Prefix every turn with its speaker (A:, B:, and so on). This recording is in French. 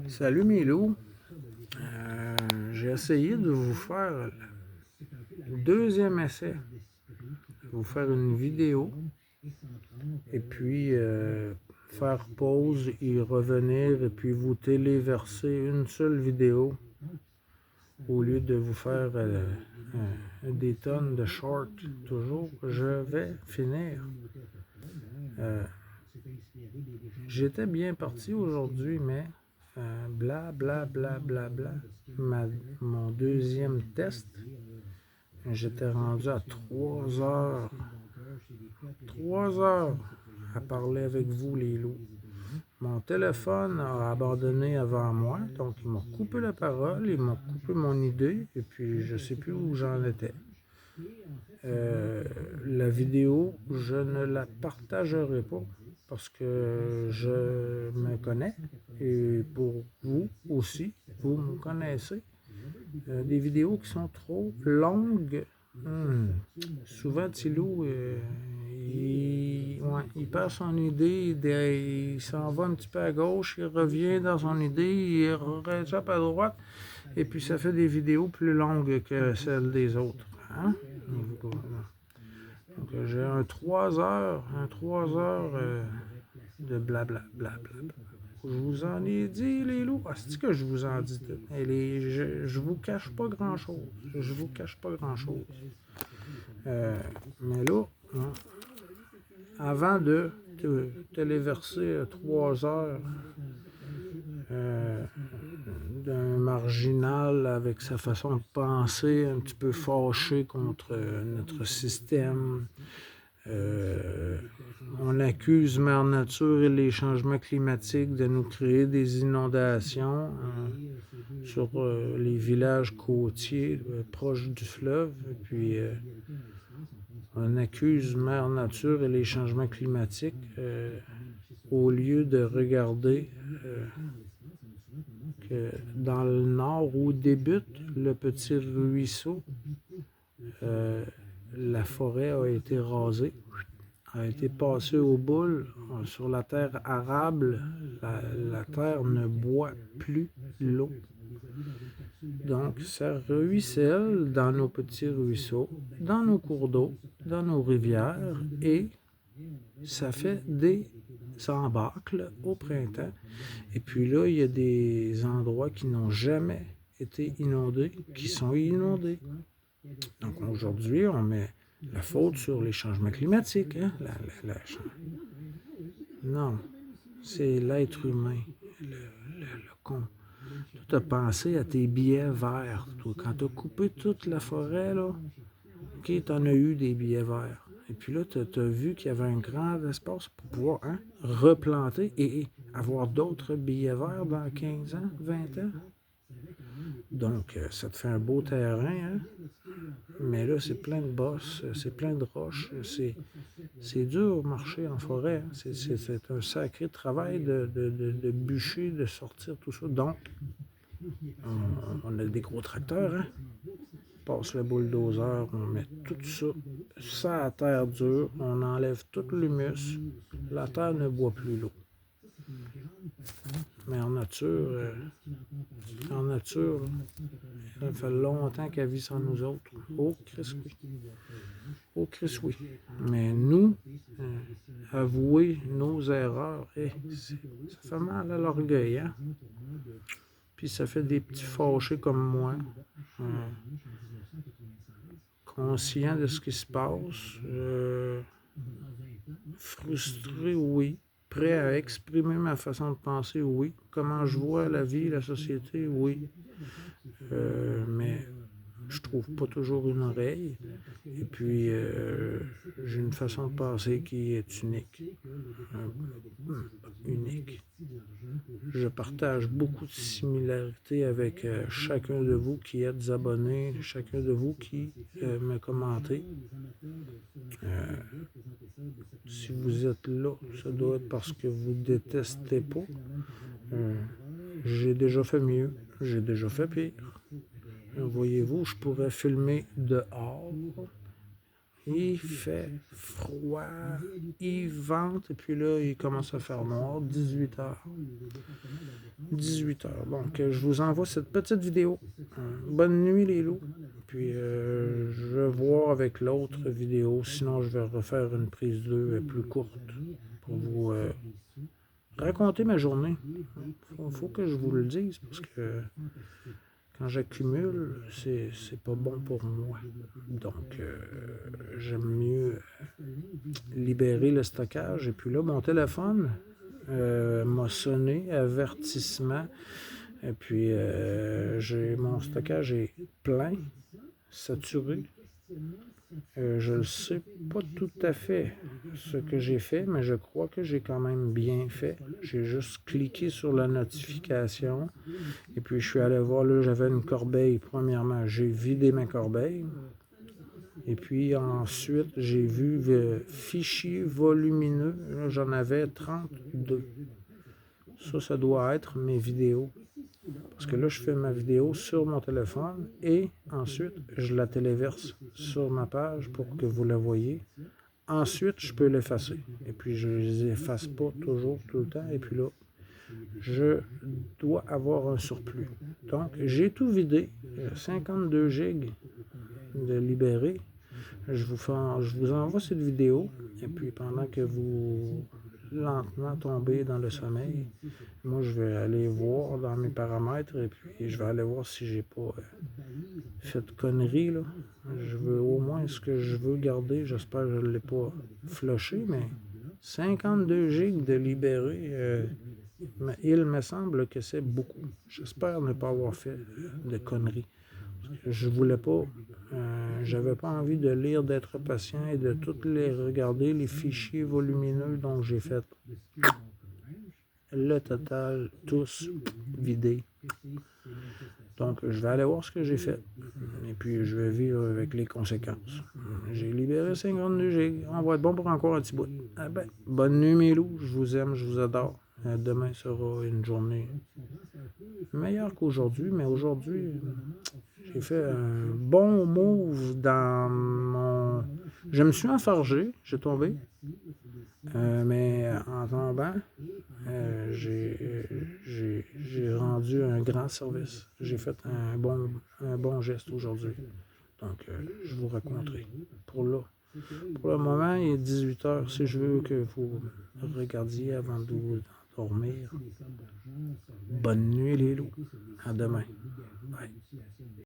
A: Salut mes loups, j'ai essayé de vous faire le deuxième essai, vous faire une vidéo et puis faire pause, y revenir et puis vous téléverser une seule vidéo au lieu de vous faire des tonnes de shorts toujours. Je vais finir. J'étais bien parti aujourd'hui, mais bla bla bla bla bla. Mon deuxième test, j'étais rendu à 3 heures. 3 heures à parler avec vous, les loups. Mon téléphone a abandonné avant moi, donc il m'a coupé la parole, il m'a coupé mon idée, et puis je ne sais plus où j'en étais. La vidéo, je ne la partagerai pas parce que je me connais et pour vous aussi, vous me connaissez. Des vidéos qui sont trop longues, souvent Tilou, il perd son idée, il s'en va un petit peu à gauche, il revient dans son idée, il réchappe à droite, et puis ça fait des vidéos plus longues que celles des autres. Hein? Donc, j'ai un 3 heures de blabla. Je vous en ai dit, les loups. Ah, c'est que je vous en dis. Je vous cache pas grand-chose. Mais là, hein, avant de téléverser 3 heures d'un marginal avec sa façon de penser, un petit peu fâché contre notre système. On accuse Mère Nature et les changements climatiques de nous créer des inondations sur les villages côtiers proches du fleuve. Puis on accuse Mère Nature et les changements climatiques au lieu de regarder que dans le nord où débute le petit ruisseau, la forêt a été rasée, a été passée au boule sur la terre arable. La terre ne boit plus l'eau. Donc, ça ruisselle dans nos petits ruisseaux, dans nos cours d'eau, dans nos rivières, et ça fait des embâcles au printemps. Et puis là, il y a des endroits qui n'ont jamais été inondés, qui sont inondés. Donc aujourd'hui, on met la faute sur les changements climatiques. Hein? Non, c'est l'être humain, le con. Tu as pensé à tes billets verts, toi. Quand tu as coupé toute la forêt, là, OK, tu en as eu des billets verts. Et puis là, tu as vu qu'il y avait un grand espace pour pouvoir replanter et avoir d'autres billets verts dans 15 ans, 20 ans. Donc, ça te fait un beau terrain, hein? Mais là, c'est plein de bosses, c'est plein de roches. C'est dur marcher en forêt. Hein? C'est un sacré travail de bûcher, de sortir tout ça. Donc, on a des gros tracteurs, hein? On passe le bulldozer, on met tout ça à terre dure, on enlève tout l'humus. La terre ne boit plus l'eau. Mais en nature, ça fait longtemps qu'elle vit sans nous autres. Oh, Christ, oui. Oh, Christ, oui. Mais nous, avouer nos erreurs, ça fait mal à l'orgueil, hein? Puis ça fait des petits fâchés comme moi, conscients de ce qui se passe, frustré, oui. Prêt à exprimer ma façon de penser, oui. Comment je vois la vie, la société, oui. Mais je trouve pas toujours une oreille. Et puis, j'ai une façon de penser qui est unique. Unique. Je partage beaucoup de similarités avec chacun de vous qui êtes abonnés, chacun de vous qui me commentez. Si vous êtes là, ça doit être parce que vous ne détestez pas. J'ai déjà fait mieux, j'ai déjà fait pire. Voyez-vous, je pourrais filmer dehors. Il fait froid, il vente, et puis là, il commence à faire noir, 18 heures. 18 heures. Donc, je vous envoie cette petite vidéo. Bonne nuit, les loups. Puis, je vais voir avec l'autre vidéo. Sinon, je vais refaire une prise 2 plus courte pour vous raconter ma journée. Faut que je vous le dise parce que quand j'accumule, c'est pas bon pour moi. Donc, j'aime mieux libérer le stockage. Et puis là, mon téléphone m'a sonné, avertissement. Et puis, mon stockage est plein, saturé. Je ne sais pas tout à fait ce que j'ai fait, mais je crois que j'ai quand même bien fait. J'ai juste cliqué sur la notification et puis je suis allé voir, là, j'avais une corbeille. Premièrement, j'ai vidé ma corbeille. Et puis ensuite, j'ai vu fichier volumineux. Là, j'en avais 32. Ça doit être mes vidéos. Parce que là, je fais ma vidéo sur mon téléphone et ensuite, je la téléverse sur ma page pour que vous la voyez. Ensuite, je peux l'effacer. Et puis, je ne les efface pas toujours, tout le temps. Et puis là, je dois avoir un surplus. Donc, j'ai tout vidé. 52 gigs de libéré. Je vous envoie cette vidéo. Et puis, pendant que vous lentement tombez dans le sommeil, moi, je vais aller voir dans mes paramètres et puis je vais aller voir si j'ai pas fait de conneries, là. Je veux au moins ce que je veux garder. J'espère que je ne l'ai pas flushé, mais 52 gigs de libéré, il me semble que c'est beaucoup. J'espère ne pas avoir fait de conneries. Je voulais pas, j'avais pas envie de lire, d'être patient et de toutes les regarder, les fichiers volumineux, donc j'ai fait le total, tous vidés. Donc, je vais aller voir ce que j'ai fait. Et puis, je vais vivre avec les conséquences. J'ai libéré 52 gigs. On va être bon pour encore un petit bout. Ah ben, bonne nuit, mes loups. Je vous aime, je vous adore. Demain sera une journée meilleure qu'aujourd'hui, mais aujourd'hui, j'ai fait un bon move dans mon... Je me suis enfargé, j'ai tombé. Mais en tombant, j'ai rendu un grand service. J'ai fait un bon geste aujourd'hui. Donc, je vous raconterai. Pour le moment, il est 18 heures. Si je veux que vous regardiez avant de vous dormir. Bonne nuit, les loups. À demain. Bye.